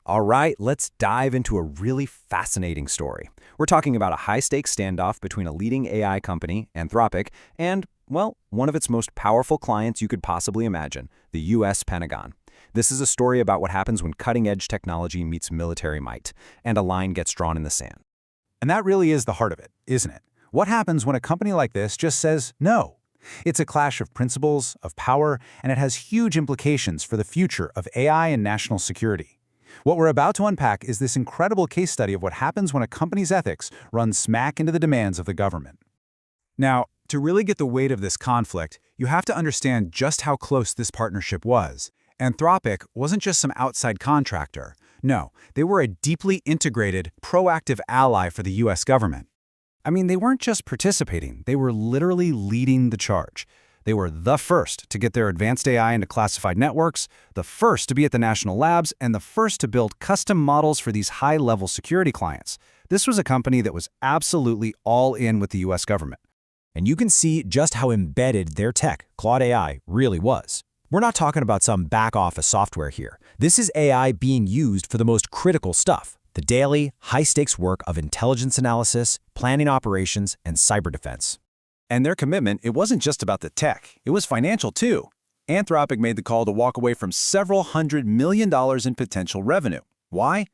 All right, let's dive into a really fascinating story. We're talking about a high-stakes standoff between a leading AI company, Anthropic, and, well, one of its most powerful clients you could possibly imagine, the U.S. Pentagon. This is a story about what happens when cutting-edge technology meets military might, and a line gets drawn in the sand. And that really is the heart of it, isn't it? What happens when a company like this just says no? It's a clash of principles, of power, and it has huge implications for the future of AI and national security. What we're about to unpack is this incredible case study of what happens when a company's ethics run smack into the demands of the government. Now, to really get the weight of this conflict, you have to understand just how close this partnership was. Anthropic wasn't just some outside contractor. No, they were a deeply integrated, proactive ally for the U.S. government. I mean, they weren't just participating, they were literally leading the charge. They were the first to get their advanced AI into classified networks, the first to be at the national labs, and the first to build custom models for these high-level security clients. This was a company that was absolutely all in with the U.S. government. And you can see just how embedded their tech, Claude AI, really was. We're not talking about some back-office software here. This is AI being used for the most critical stuff, the daily, high-stakes work of intelligence analysis, planning operations, and cyber defense. And their commitment, it wasn't just about the tech, it was financial too. Anthropic made the call to walk away from several $100 million in potential revenue. Why?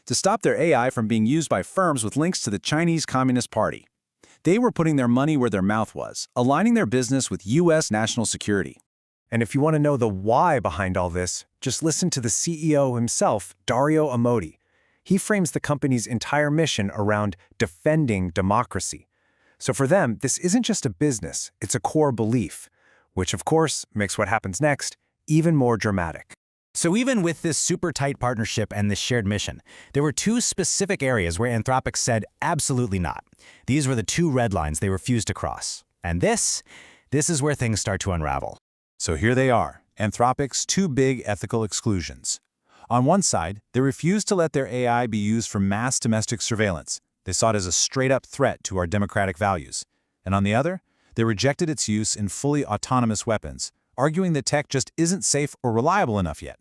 To stop their AI from being used by firms with links to the Chinese Communist Party. They were putting their money where their mouth was, aligning their business with U.S. national security. And if you want to know the why behind all this, just listen to the CEO himself, Dario Amodei. He frames the company's entire mission around defending democracy. So for them, this isn't just a business, it's a core belief, which of course makes what happens next even more dramatic. So even with this super tight partnership and this shared mission, there were two specific areas where Anthropic said absolutely not. These were the two red lines they refused to cross. And this is where things start to unravel. So here they are, Anthropic's two big ethical exclusions. On one side, they refused to let their AI be used for mass domestic surveillance. They saw it as a straight-up threat to our democratic values. And on the other, they rejected its use in fully autonomous weapons, arguing that tech just isn't safe or reliable enough yet.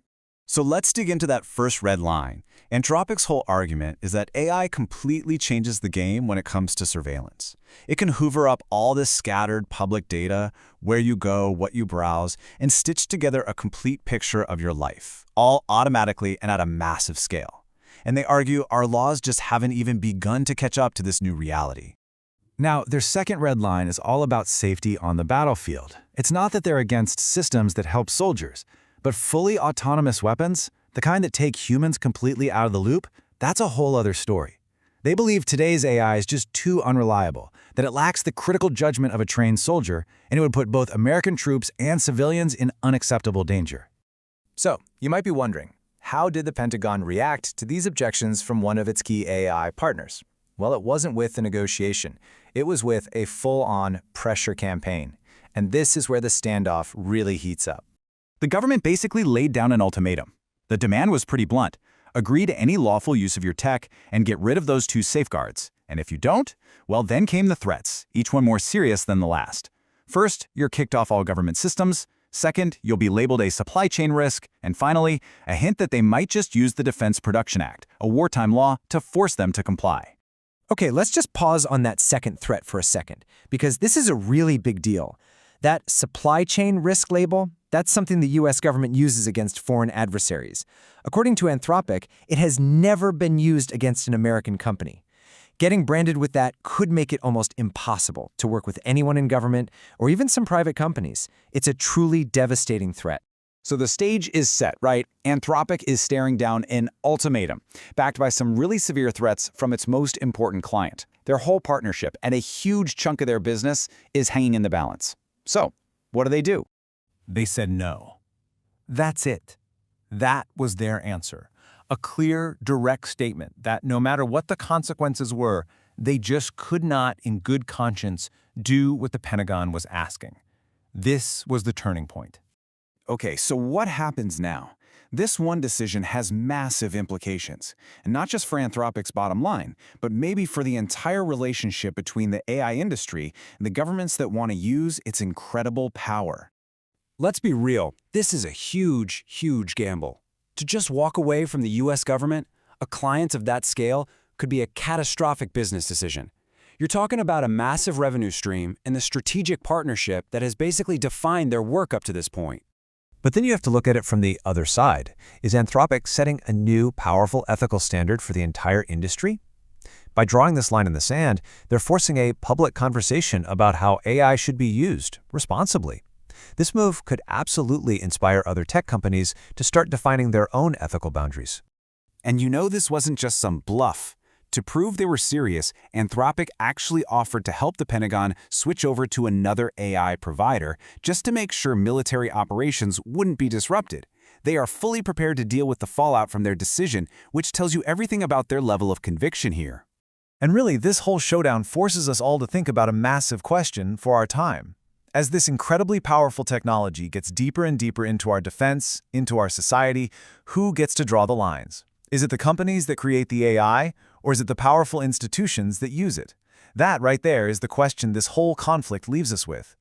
So let's dig into that first red line. Anthropic's whole argument is that AI completely changes the game when it comes to surveillance. It can hoover up all this scattered public data, where you go, what you browse, and stitch together a complete picture of your life, all automatically and at a massive scale. And they argue our laws just haven't even begun to catch up to this new reality. Now, their second red line is all about safety on the battlefield. It's not that they're against systems that help soldiers, but fully autonomous weapons, the kind that take humans completely out of the loop, that's a whole other story. They believe today's AI is just too unreliable, that it lacks the critical judgment of a trained soldier, and it would put both American troops and civilians in unacceptable danger. So, you might be wondering, how did the Pentagon react to these objections from one of its key AI partners? Well, it wasn't with a negotiation. It was with a full-on pressure campaign. And this is where the standoff really heats up. The government basically laid down an ultimatum. The demand was pretty blunt. Agree to any lawful use of your tech and get rid of those two safeguards. And if you don't, well, then came the threats, each one more serious than the last. First, you're kicked off all government systems. Second, you'll be labeled a supply chain risk. And finally, a hint that they might just use the Defense Production Act, a wartime law, to force them to comply. Okay, let's just pause on that second threat for a second, because this is a really big deal. That supply chain risk label, that's something the U.S. government uses against foreign adversaries. According to Anthropic, it has never been used against an American company. Getting branded with that could make it almost impossible to work with anyone in government or even some private companies. It's a truly devastating threat. So the stage is set, right? Anthropic is staring down an ultimatum, backed by some really severe threats from its most important client. Their whole partnership and a huge chunk of their business is hanging in the balance. So, what do? They said no. That's it. That was their answer. A clear, direct statement that no matter what the consequences were, they just could not, in good conscience, do what the Pentagon was asking. This was the turning point. Okay, so what happens now? This one decision has massive implications, and not just for Anthropic's bottom line, but maybe for the entire relationship between the AI industry and the governments that want to use its incredible power. Let's be real, this is a huge, huge gamble. To just walk away from the US government, a client of that scale, could be a catastrophic business decision. You're talking about a massive revenue stream and the strategic partnership that has basically defined their work up to this point. But then you have to look at it from the other side. Is Anthropic setting a new, powerful ethical standard for the entire industry? By drawing this line in the sand, they're forcing a public conversation about how AI should be used responsibly. This move could absolutely inspire other tech companies to start defining their own ethical boundaries. And you know this wasn't just some bluff. To prove they were serious, Anthropic actually offered to help the Pentagon switch over to another AI provider just to make sure military operations wouldn't be disrupted. They are fully prepared to deal with the fallout from their decision, which tells you everything about their level of conviction here. And really, this whole showdown forces us all to think about a massive question for our time. As this incredibly powerful technology gets deeper and deeper into our defense, into our society, who gets to draw the lines? Is it the companies that create the AI, or is it the powerful institutions that use it? That right there is the question this whole conflict leaves us with.